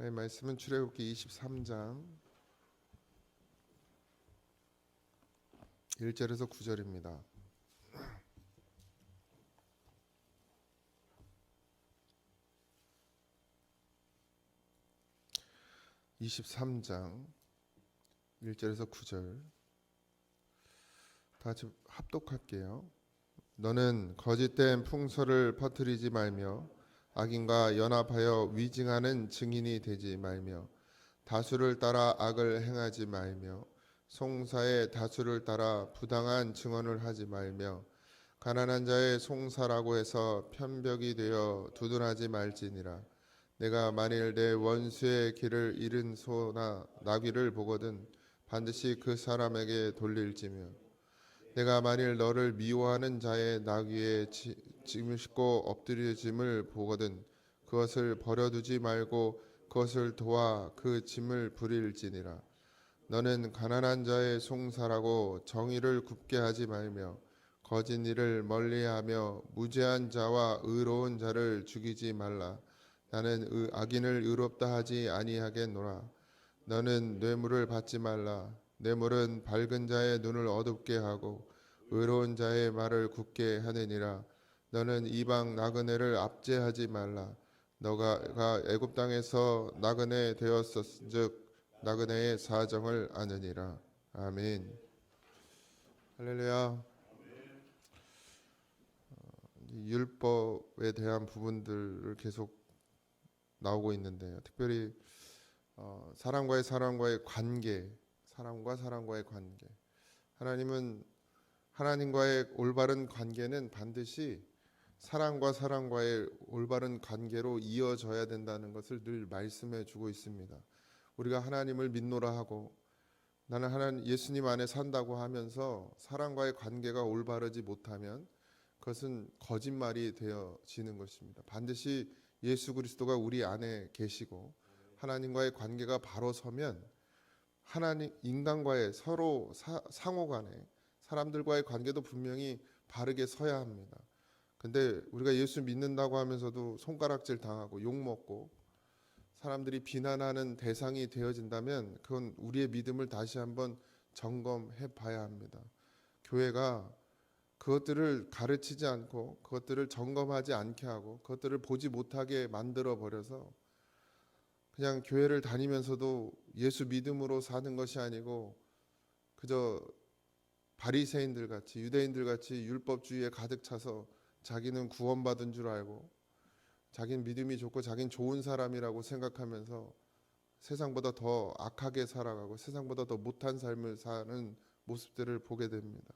하나님의 말씀은 출애굽기 23장 1절에서 9절입니다. (23장) 1절에서 9절 다 같이 합독할게요. 너는 거짓된 풍설을 퍼뜨리지 말며 악인과 연합하여 위증하는 증인이 되지 말며 다수를 따라 악을 행하지 말며 송사의 다수를 따라 부당한 증언을 하지 말며 가난한 자의 송사라고 해서 편벽이 되어 두둔하지 말지니라. 내가 만일 내 원수의 길을 잃은 소나 나귀를 보거든 반드시 그 사람에게 돌릴지며 내가 만일 너를 미워하는 자의 나귀에 짐을 싣고 엎드려짐을 보거든 그것을 버려두지 말고 그것을 도와 그 짐을 부릴지니라. 너는 가난한 자의 송사라고 정의를 굽게 하지 말며 거짓 일을 멀리하며 무죄한 자와 의로운 자를 죽이지 말라. 나는 악인을 의롭다 하지 아니하겠노라. 너는 뇌물을 받지 말라. 뇌물은 밝은 자의 눈을 어둡게 하고 의로운 자의 말을 굳게 하느니라. 너는 이방 나그네를 압제하지 말라. 너가 애굽 땅에서 나그네 되었은즉 나그네의 사정을 아느니라. 아멘. 할렐루야. 율법에 대한 부분들을 계속 나오고 있는데요. 특별히 사람과의 관계, 사람과 사람과의 관계. 하나님은 하나님과의 올바른 관계는 반드시 사람과 사람과의 올바른 관계로 이어져야 된다는 것을 늘 말씀해 주고 있습니다. 우리가 하나님을 믿노라 하고 나는 하나님 예수님 안에 산다고 하면서 사람과의 관계가 올바르지 못하면 그것은 거짓말이 되어지는 것입니다. 반드시 예수 그리스도가 우리 안에 계시고 하나님과의 관계가 바로 서면 하나님 인간과의 서로 상호 간에 사람들과의 관계도 분명히 바르게 서야 합니다. 근데 우리가 예수 믿는다고 하면서도 손가락질 당하고 욕먹고 사람들이 비난하는 대상이 되어진다면 그건 우리의 믿음을 다시 한번 점검해 봐야 합니다. 교회가 그것들을 가르치지 않고 그것들을 점검하지 않게 하고 그것들을 보지 못하게 만들어 버려서 그냥 교회를 다니면서도 예수 믿음으로 사는 것이 아니고 그저 바리새인들 같이 유대인들 같이 율법주의에 가득 차서 자기는 구원받은 줄 알고 자기는 믿음이 좋고 자기는 좋은 사람이라고 생각하면서 세상보다 더 악하게 살아가고 세상보다 더 못한 삶을 사는 모습들을 보게 됩니다.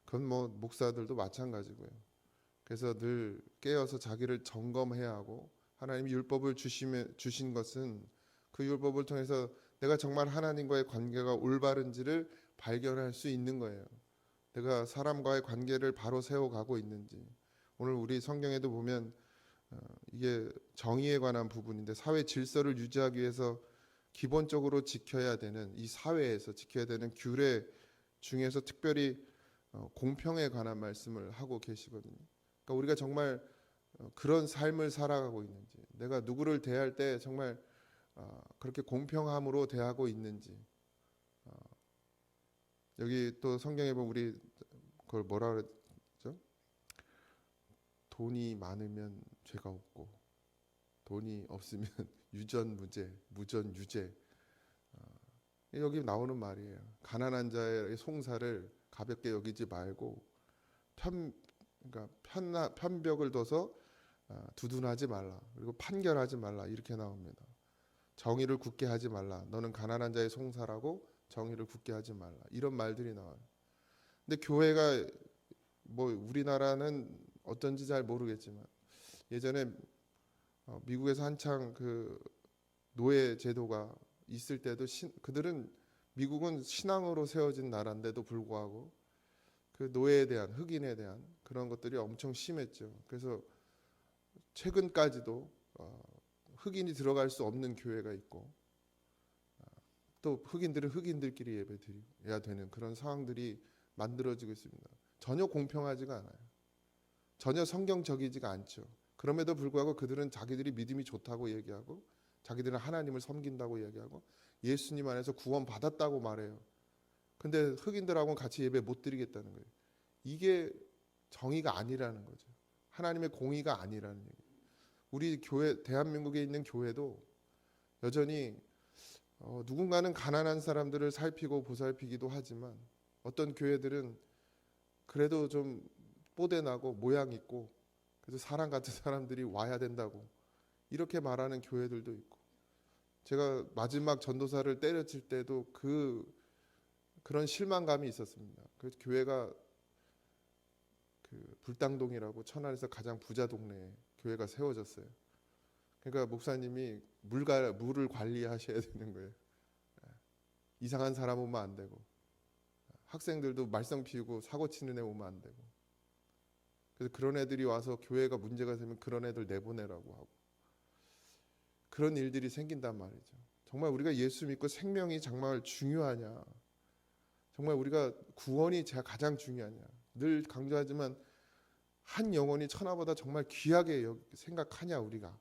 그건 뭐 목사들도 마찬가지고요. 그래서 늘 깨어서 자기를 점검해야 하고 하나님이 율법을 주신 것은 그 율법을 통해서 내가 정말 하나님과의 관계가 올바른지를 발견할 수 있는 거예요. 내가 사람과의 관계를 바로 세워가고 있는지. 오늘 우리 성경에도 보면 이게 정의에 관한 부분인데 사회 질서를 유지하기 위해서 기본적으로 지켜야 되는 이 사회에서 지켜야 되는 규례 중에서 특별히 공평에 관한 말씀을 하고 계시거든요. 그러니까 우리가 정말 그런 삶을 살아가고 있는지, 내가 누구를 대할 때 정말 그렇게 공평함으로 대하고 있는지. 여기 또 성경에 보면 우리 그걸 뭐라 그랬죠? 돈이 많으면 죄가 없고 돈이 없으면 유전무죄, 무전유죄. 여기 나오는 말이에요. 가난한 자의 송사를 가볍게 여기지 말고 그러니까 편벽을 둬서 두둔하지 말라. 그리고 판결하지 말라. 이렇게 나옵니다. 정의를 굳게 하지 말라. 너는 가난한 자의 송사라고 정의를 굳게 하지 말라. 이런 말들이 나와요. 근데 교회가 뭐 우리나라는 어떤지 잘 모르겠지만 예전에 미국에서 한창 그 노예 제도가 있을 때도 그들은 미국은 신앙으로 세워진 나라인데도 불구하고 그 노예에 대한 흑인에 대한 그런 것들이 엄청 심했죠. 그래서 최근까지도 흑인이 들어갈 수 없는 교회가 있고 또 흑인들은 흑인들끼리 예배드려야 되는 그런 상황들이 만들어지고 있습니다. 전혀 공평하지가 않아요. 전혀 성경적이지가 않죠. 그럼에도 불구하고 그들은 자기들이 믿음이 좋다고 얘기하고 자기들은 하나님을 섬긴다고 이야기하고 예수님 안에서 구원 받았다고 말해요. 근데 흑인들하고는 같이 예배 못 드리겠다는 거예요. 이게 정의가 아니라는 거죠. 하나님의 공의가 아니라는 얘기예요. 우리 교회, 대한민국에 있는 교회도 여전히 누군가는 가난한 사람들을 살피고 보살피기도 하지만 어떤 교회들은 그래도 좀 뽀대나고 모양 있고 그래서 사람 같은 사람들이 와야 된다고 이렇게 말하는 교회들도 있고, 제가 마지막 전도사를 때려칠 때도 그런 실망감이 있었습니다. 그래서 교회가 그 불당동이라고 천안에서 가장 부자 동네에 교회가 세워졌어요. 그러니까 목사님이 물을 관리하셔야 되는 거예요. 이상한 사람 오면 안 되고, 학생들도 말썽 피우고 사고 치는 애 오면 안 되고, 그래서 그런 애들이 와서 교회가 문제가 되면 그런 애들 내보내라고 하고, 그런 일들이 생긴단 말이죠. 정말 우리가 예수 믿고 생명이 정말 중요하냐, 정말 우리가 구원이 가장 중요하냐, 늘 강조하지만 한 영혼이 천하보다 정말 귀하게 생각하냐 우리가?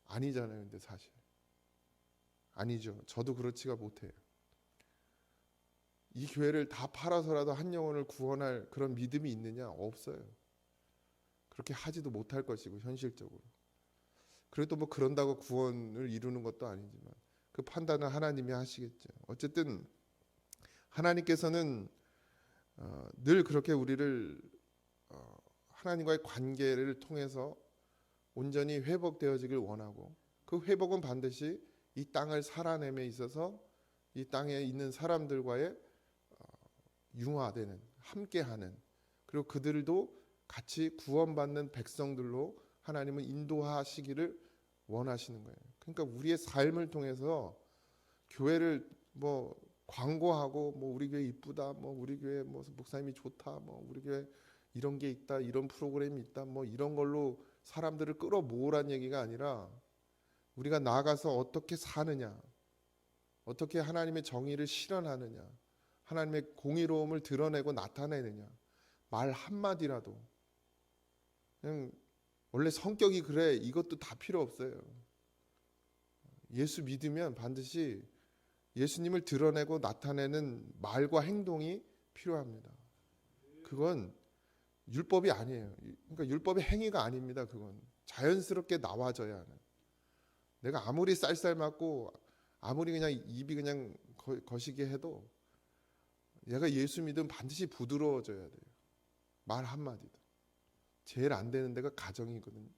아니잖아요. 근데 사실 아니죠. 저도 그렇지가 못해요. 이 교회를 다 팔아서라도 한 영혼을 구원할 그런 믿음이 있느냐? 없어요. 그렇게 하지도 못할 것이고 현실적으로. 그래도 뭐 그런다고 구원을 이루는 것도 아니지만 그 판단은 하나님이 하시겠죠. 어쨌든 하나님께서는 늘 그렇게 우리를 하나님과의 관계를 통해서 온전히 회복되어지길 원하고, 그 회복은 반드시 이 땅을 살아냄에 있어서 이 땅에 있는 사람들과의 융화되는, 함께하는, 그리고 그들도 같이 구원받는 백성들로 하나님은 인도하시기를 원하시는 거예요. 그러니까 우리의 삶을 통해서 교회를 뭐 광고하고 뭐 우리 교회 이쁘다, 뭐 우리 교회 뭐 목사님이 좋다, 뭐 우리 교회 이런 게 있다, 이런 프로그램이 있다, 뭐 이런 걸로 사람들을 끌어모으란 얘기가 아니라 우리가 나아가서 어떻게 사느냐, 어떻게 하나님의 정의를 실현하느냐, 하나님의 공의로움을 드러내고 나타내느냐, 말 한마디라도, 그냥 원래 성격이 그래, 이것도 다 필요 없어요. 예수 믿으면 반드시 예수님을 드러내고 나타내는 말과 행동이 필요합니다. 그건 율법이 아니에요. 그러니까 율법의 행위가 아닙니다. 그건 자연스럽게 나와져야 하는. 내가 아무리 쌀쌀 맞고 아무리 그냥 입이 그냥 거시게 해도 내가 예수 믿으면 반드시 부드러워져야 돼요. 말 한마디도. 제일 안 되는 데가 가정이거든요.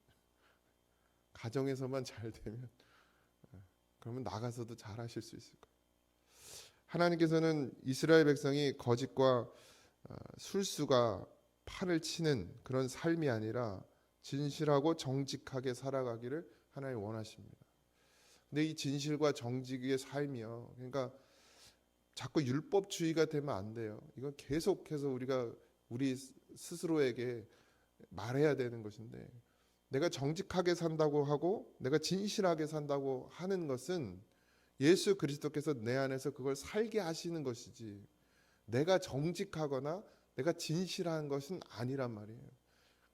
가정에서만 잘 되면 그러면 나가서도 잘 하실 수 있을 거예요. 하나님께서는 이스라엘 백성이 거짓과 술수가 판을 치는 그런 삶이 아니라 진실하고 정직하게 살아가기를 하나님 원하십니다. 근데 이 진실과 정직의 삶이요, 그러니까 자꾸 율법주의가 되면 안 돼요. 이건 계속해서 우리가 우리 스스로에게 말해야 되는 것인데, 내가 정직하게 산다고 하고 내가 진실하게 산다고 하는 것은 예수 그리스도께서 내 안에서 그걸 살게 하시는 것이지, 내가 정직하거나 내가 진실한 것은 아니란 말이에요.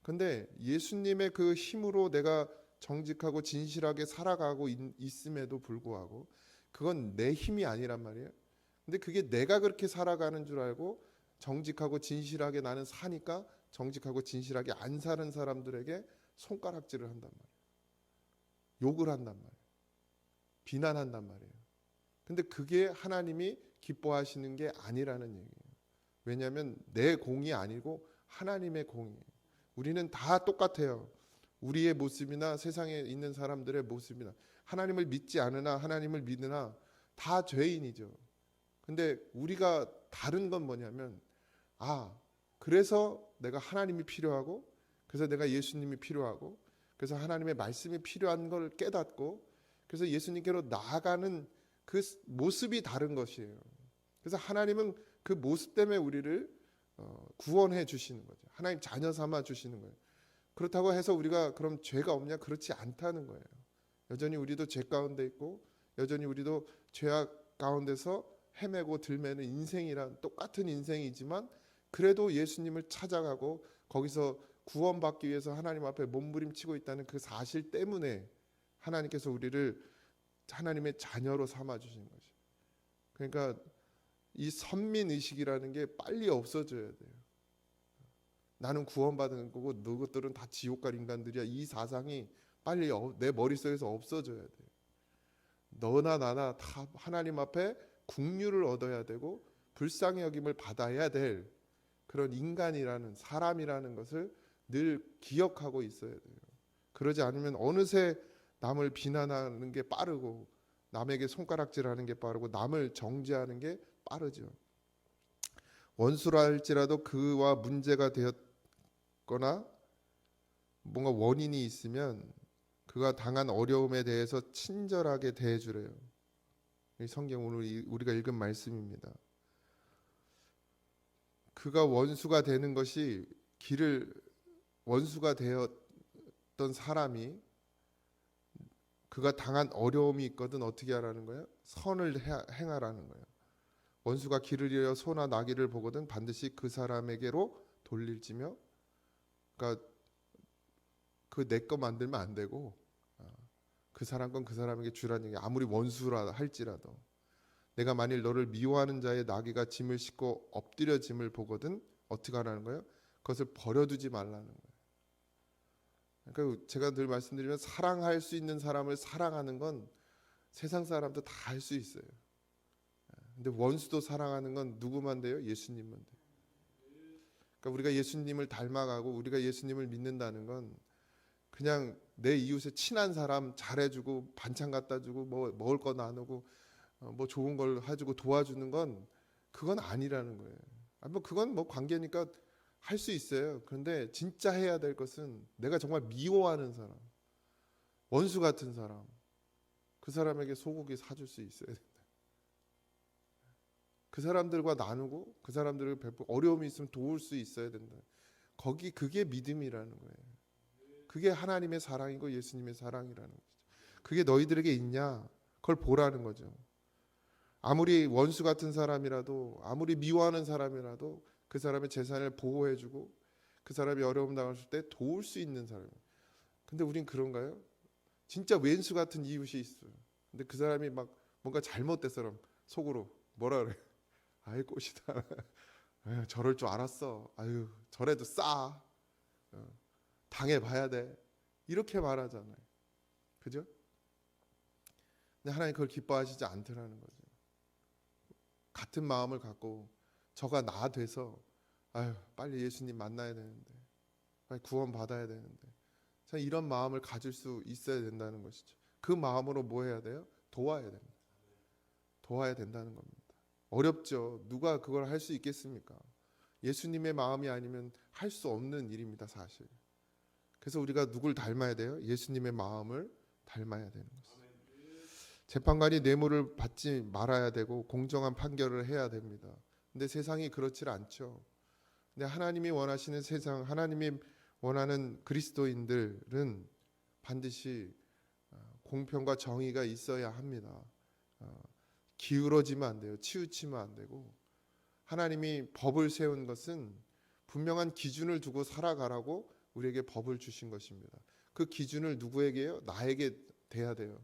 근데 예수님의 그 힘으로 내가 정직하고 진실하게 살아가고 있음에도 불구하고 그건 내 힘이 아니란 말이에요. 근데 그게 내가 그렇게 살아가는 줄 알고 정직하고 진실하게 나는 사니까 정직하고 진실하게 안 사는 사람들에게 손가락질을 한단 말이에요. 욕을 한단 말이에요. 비난한단 말이에요. 근데 그게 하나님이 기뻐하시는 게 아니라는 얘기예요. 왜냐하면 내 공이 아니고 하나님의 공이에요. 우리는 다 똑같아요. 우리의 모습이나 세상에 있는 사람들의 모습이나, 하나님을 믿지 않으나 하나님을 믿으나 다 죄인이죠. 근데 우리가 다른 건 뭐냐면, 그래서 내가 하나님이 필요하고, 그래서 내가 예수님이 필요하고, 그래서 하나님의 말씀이 필요한 걸 깨닫고, 그래서 예수님께로 나아가는 그 모습이 다른 것이에요. 그래서 하나님은 그 모습 때문에 우리를 구원해 주시는 거죠. 하나님 자녀 삼아 주시는 거예요. 그렇다고 해서 우리가 그럼 죄가 없냐? 그렇지 않다는 거예요. 여전히 우리도 죄 가운데 있고, 여전히 우리도 죄악 가운데서 헤매고 들매는 인생이란 똑같은 인생이지만, 그래도 예수님을 찾아가고 거기서 구원받기 위해서 하나님 앞에 몸부림치고 있다는 그 사실 때문에 하나님께서 우리를 하나님의 자녀로 삼아 주신 것이. 그러니까 이 선민 의식이라는 게 빨리 없어져야 돼요. 나는 구원받은 거고 너것들은 다 지옥 갈 인간들이야. 이 사상이 빨리 내 머릿속에서 없어져야 돼요. 너나 나나 다 하나님 앞에 국류를 얻어야 되고 불쌍히 여김을 받아야 될 그런 인간이라는 사람이라는 것을 늘 기억하고 있어야 돼요. 그러지 않으면 어느새 남을 비난하는 게 빠르고 남에게 손가락질하는 게 빠르고 남을 정죄하는 게 빠르죠. 원수라 할지라도 그와 문제가 되었거나 뭔가 원인이 있으면 그가 당한 어려움에 대해서 친절하게 대해주래요. 이 성경 오늘 우리가 읽은 말씀입니다. 그가 원수가 되는 것이 원수가 되었던 사람이 그가 당한 어려움이 있거든 어떻게 하라는 거예요? 선을 행하라는 거예요. 원수가 길을 잃어 소나 나귀를 보거든 반드시 그 사람에게로 돌릴지며, 그러니까 그 내 거 만들면 안 되고 그 사람 건 그 사람에게 주라는 얘기. 아무리 원수라 할지라도 내가 만일 너를 미워하는 자의 나귀가 짐을 싣고 엎드려 짐을 보거든 어떻게 하라는 거예요? 그것을 버려두지 말라는 거예요. 그러니까 제가 늘 말씀드리면 사랑할 수 있는 사람을 사랑하는 건 세상 사람도 다 할 수 있어요. 근데 원수도 사랑하는 건 누구만 돼요? 예수님만 돼요. 그러니까 우리가 예수님을 닮아가고 우리가 예수님을 믿는다는 건 그냥 내 이웃에 친한 사람 잘해주고 반찬 갖다 주고 뭐 먹을 거 나누고 뭐 좋은 걸 해주고 도와주는 건 그건 아니라는 거예요. 뭐 그건 뭐 관계니까 할 수 있어요. 그런데 진짜 해야 될 것은 내가 정말 미워하는 사람, 원수 같은 사람, 그 사람에게 소고기 사줄 수 있어야 된다. 그 사람들과 나누고 그 사람들을 베풀고 어려움이 있으면 도울 수 있어야 된다. 그게 믿음이라는 거예요. 그게 하나님의 사랑이고 예수님의 사랑이라는 거죠. 그게 너희들에게 있냐? 그걸 보라는 거죠. 아무리 원수 같은 사람이라도 아무리 미워하는 사람이라도 그 사람의 재산을 보호해주고 그 사람이 어려움 당했을 때 도울 수 있는 사람. 근데 우린 그런가요? 진짜 왼수 같은 이웃이 있어요. 근데 그 사람이 막 뭔가 잘못됐어. 속으로 뭐라 그래? 아이 꽃이다. 아유, 저럴 줄 알았어. 아유 저래도 싸. 당해봐야 돼. 이렇게 말하잖아요. 그죠? 근데 하나님 그걸 기뻐하시지 않더라는 거죠. 같은 마음을 갖고 저가 나 돼서 아유 빨리 예수님 만나야 되는데 빨리 구원 받아야 되는데 이런 마음을 가질 수 있어야 된다는 것이죠. 그 마음으로 뭐 해야 돼요? 도와야 됩니다. 도와야 된다는 겁니다. 어렵죠. 누가 그걸 할 수 있겠습니까? 예수님의 마음이 아니면 할 수 없는 일입니다, 사실. 그래서 우리가 누굴 닮아야 돼요? 예수님의 마음을 닮아야 되는 것입니다. 재판관이 뇌물을 받지 말아야 되고 공정한 판결을 해야 됩니다. 근데 세상이 그렇지 않죠. 근데 하나님이 원하시는 세상, 하나님이 원하는 그리스도인들은 반드시 공평과 정의가 있어야 합니다. 기울어지면 안 돼요. 치우치면 안 되고, 하나님이 법을 세운 것은 분명한 기준을 두고 살아가라고 우리에게 법을 주신 것입니다. 그 기준을 누구에게요? 나에게 돼야 돼요.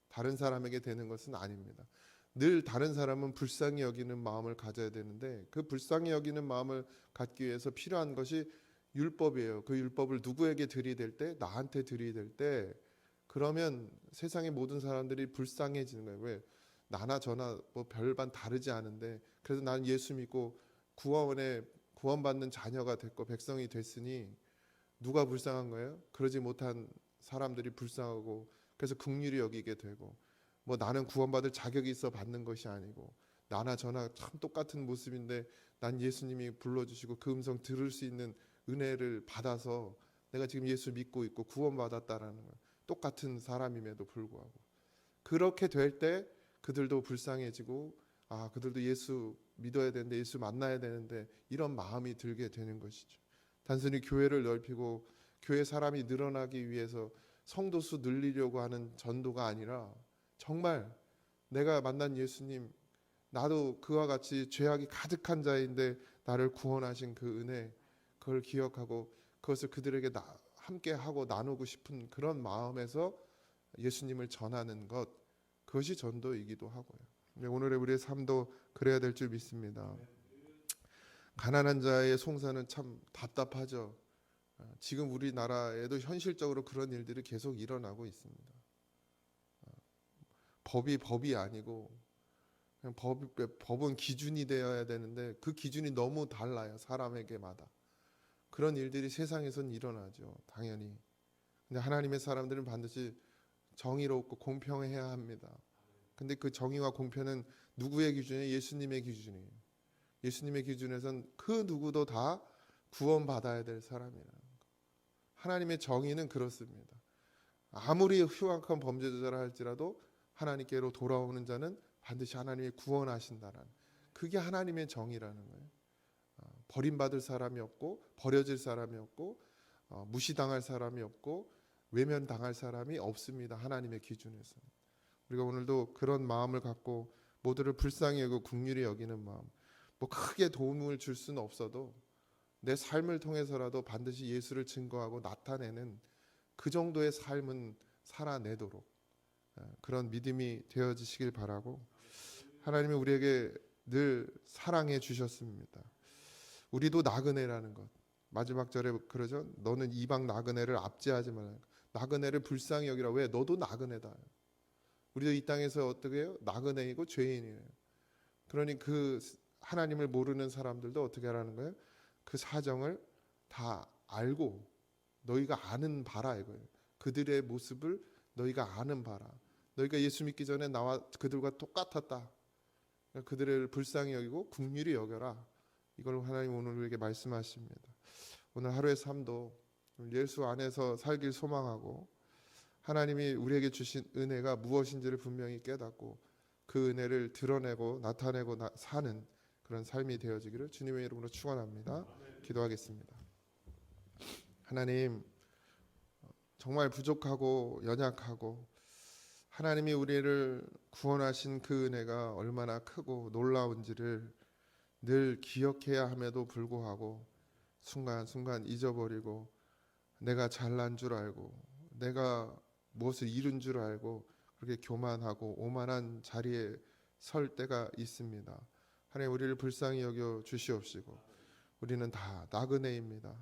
다른 사람에게 되는 것은 아닙니다. 늘 다른 사람은 불쌍히 여기는 마음을 가져야 되는데 그 불쌍히 여기는 마음을 갖기 위해서 필요한 것이 율법이에요. 그 율법을 누구에게 들이댈 때? 나한테 들이댈 때, 그러면 세상의 모든 사람들이 불쌍해지는 거예요. 왜? 나나 저나 뭐 별반 다르지 않은데 그래서 나는 예수 믿고 구원받는 자녀가 됐고 백성이 됐으니 누가 불쌍한 거예요? 그러지 못한 사람들이 불쌍하고 그래서 긍휼히 여기게 되고, 뭐 나는 구원받을 자격이 있어 받는 것이 아니고 나나 저나 참 똑같은 모습인데 난 예수님이 불러주시고 그 음성 들을 수 있는 은혜를 받아서 내가 지금 예수 믿고 있고 구원받았다라는 거예요. 똑같은 사람임에도 불구하고 그렇게 될 때 그들도 불쌍해지고 그들도 예수 믿어야 되는데 예수 만나야 되는데 이런 마음이 들게 되는 것이죠. 단순히 교회를 넓히고 교회 사람이 늘어나기 위해서 성도 수 늘리려고 하는 전도가 아니라 정말 내가 만난 예수님, 나도 그와 같이 죄악이 가득한 자인데 나를 구원하신 그 은혜, 그걸 기억하고 그것을 그들에게 함께 하고 나누고 싶은 그런 마음에서 예수님을 전하는 것, 그것이 전도이기도 하고요. 오늘의 우리의 삶도 그래야 될 줄 믿습니다. 가난한 자의 송사는 참 답답하죠. 지금 우리나라에도 현실적으로 그런 일들이 계속 일어나고 있습니다. 법이 아니고 그냥 법은 기준이 되어야 되는데 그 기준이 너무 달라요, 사람에게마다. 그런 일들이 세상에선 일어나죠, 당연히. 근데 하나님의 사람들은 반드시 정의롭고 공평해야 합니다. 근데 그 정의와 공평은 누구의 기준이에요? 예수님의 기준이에요. 예수님의 기준에선 그 누구도 다 구원받아야 될 사람이라는 거. 하나님의 정의는 그렇습니다. 아무리 흉악한 범죄자라 할지라도 하나님께로 돌아오는 자는 반드시 하나님이 구원하신다는, 그게 하나님의 정의라는 거예요. 버림받을 사람이 없고 버려질 사람이 없고 무시당할 사람이 없고 외면당할 사람이 없습니다, 하나님의 기준에서는. 우리가 오늘도 그런 마음을 갖고 모두를 불쌍히 여기고 긍휼히 여기는 마음, 뭐 크게 도움을 줄 수는 없어도 내 삶을 통해서라도 반드시 예수를 증거하고 나타내는 그 정도의 삶은 살아내도록 그런 믿음이 되어지시길 바라고, 하나님이 우리에게 늘 사랑해 주셨습니다. 우리도 나그네라는 것, 마지막 절에 그러죠. 너는 이방 나그네를 압제하지 말라. 나그네를 불쌍히 여기라. 왜? 너도 나그네다. 우리도 이 땅에서 어떻게 해요? 나그네이고 죄인이에요. 그러니 그 하나님을 모르는 사람들도 어떻게 하라는 거예요? 그 사정을 다 알고 너희가 아는 바라 이거예요. 그들의 모습을 너희가 아는 바라. 너희가 예수 믿기 전에 나와 그들과 똑같았다. 그들을 불쌍히 여기고 긍휼히 여겨라. 이걸 하나님 오늘 우리에게 말씀하십니다. 오늘 하루의 삶도 예수 안에서 살길 소망하고, 하나님이 우리에게 주신 은혜가 무엇인지를 분명히 깨닫고 그 은혜를 드러내고 나타내고 사는 그런 삶이 되어지기를 주님의 이름으로 축원합니다. 기도하겠습니다. 하나님, 정말 부족하고 연약하고 하나님이 우리를 구원하신 그 은혜가 얼마나 크고 놀라운지를 늘 기억해야 함에도 불구하고 순간순간 잊어버리고 내가 잘난 줄 알고 내가 무엇을 이룬 줄 알고 그렇게 교만하고 오만한 자리에 설 때가 있습니다. 하나님, 우리를 불쌍히 여겨 주시옵시고, 우리는 다 나그네입니다.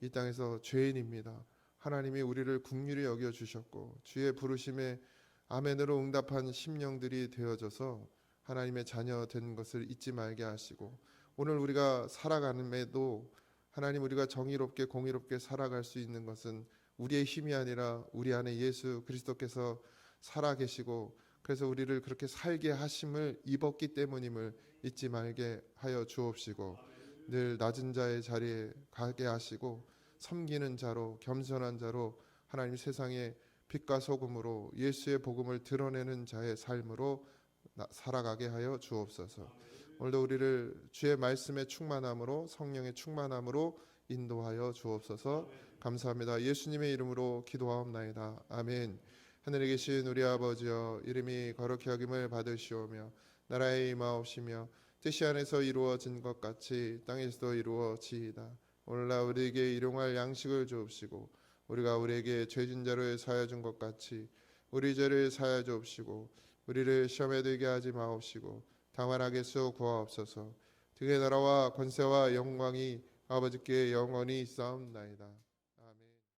이 땅에서 죄인입니다. 하나님이 우리를 긍휼히 여겨 주셨고 주의 부르심에 아멘으로 응답한 심령들이 되어져서 하나님의 자녀 된 것을 잊지 말게 하시고, 오늘 우리가 살아가는에도 하나님, 우리가 정의롭게 공의롭게 살아갈 수 있는 것은 우리의 힘이 아니라 우리 안에 예수 그리스도께서 살아계시고 그래서 우리를 그렇게 살게 하심을 입었기 때문임을 잊지 말게 하여 주옵시고, 늘 낮은 자의 자리에 가게 하시고 섬기는 자로 겸손한 자로 하나님 세상에 빛과 소금으로 예수의 복음을 드러내는 자의 삶으로 살아가게 하여 주옵소서. 오늘도 우리를 주의 말씀의 충만함으로 성령의 충만함으로 인도하여 주옵소서. 감사합니다. 예수님의 이름으로 기도하옵나이다. 아멘. 하늘에 계신 우리 아버지여, 이름이 거룩히 여김을 받으시오며 나라의 임하옵시며 뜻이 안에서 이루어진 것 같이 땅에서도 이루어지이다. 오늘날 우리에게 일용할 양식을 주옵시고 우리가 우리에게 죄진 자를 사하여 준 것 같이 우리 죄를 사하여 주옵시고 우리를 시험에 들게 하지 마옵시고 다만 악에서 구하옵소서. 주의 나라와 권세와 영광이 아버지께 영원히 있사옵나이다.